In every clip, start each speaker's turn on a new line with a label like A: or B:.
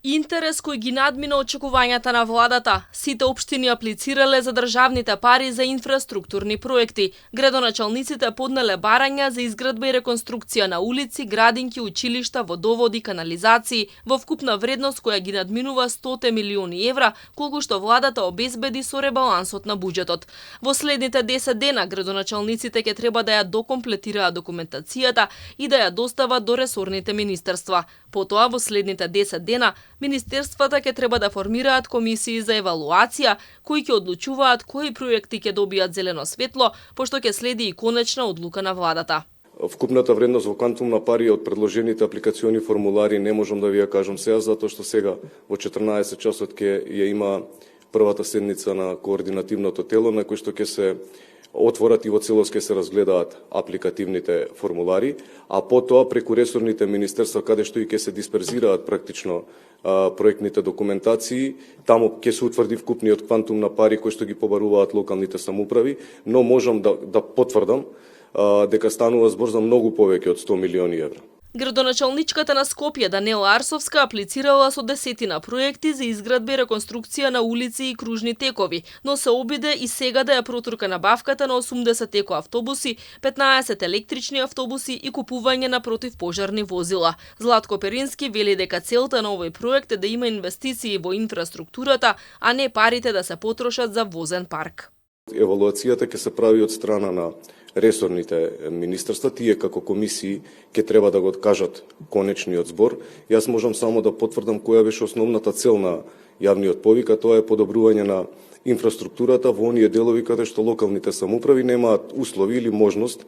A: Интерес кој ги надмина очекувањата на владата. Сите општини аплицирале за државните пари за инфраструктурни проекти. Градоначалниците поднеле барања за изградба и реконструкција на улици, градинки, училишта, водоводи, канализации во вкупна вредност која ги надминува 100 милиони евра, колку што владата обезбеди со ребалансот на буџетот. Во следните 10 дена градоначалниците ќе треба да ја докомплетираат документацијата и да ја достават до ресорните министерства. Потоа во следните 10 дена министерствата ќе треба да формираат комисии за евалуација, кои ќе одлучуваат кои проекти ќе добијат зелено светло, пошто ќе следи и конечна одлука на владата.
B: Вкупната вредност во квантум на пари од предложените апликациони формулари не можам да ви ја кажам сега, затоа што сега во 14 часот ќе ја има првата седница на координативното тело на кој што ќе се отворат и во целост ќе се разгледаат апликативните формулари, а потоа преку ресорните министерства каде што и ќе се дисперзираат практично проектните документации, таму ќе се утврди вкупниот квантум на пари кои што ги побаруваат локалните самоуправи, но можам да потврдам дека станува збор за многу повеќе од 100 милиони евра.
A: Градоначалничката на Скопје Данела Арсовска аплицирала со десетина проекти за изградба и реконструкција на улици и кружни текови, но се обиде и сега да ја протурка набавката на 80 екоавтобуси, 15 електрични автобуси и купување на противпожарни возила. Златко Перински вели дека целта на овој проект е да има инвестиции во инфраструктурата, а не парите да се потрошат за возен парк.
B: Евалуацијата ќе се прави од страна на ресорните министерства, тие како комисии ќе треба да го откажат конечниот збор. Јас можам само да потврдам која беше основната цел на јавниот повик, а тоа е подобрување на инфраструктурата во оние делови каде што локалните самоуправи немаат услови или можност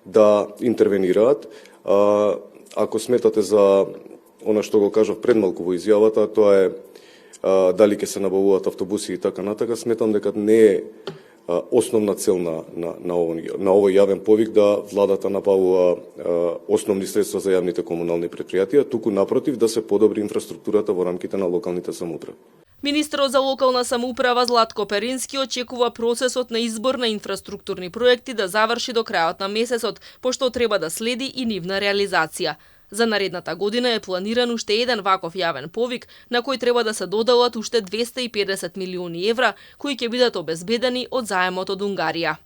B: да интервенираат. Ако сметате за она што го кажав предмалку во изјавата, тоа е дали ќе се набавуваат автобуси и така натака, сметам дека не е основна цел на овој јавен повик да владата набавува основни средства за јавните комунални претпријатија, туку напротив да се подобри инфраструктурата во рамките на локалните самоуправи.
A: Министерот за локална самоуправа Златко Перински очекува процесот на избор на инфраструктурни проекти да заврши до крајот на месецот, пошто треба да следи и нивна реализација. За наредната година е планиран уште еден ваков јавен повик, на кој треба да се доделат уште 250 милиони евра, кои ќе бидат обезбедени од заемот од Унгарија.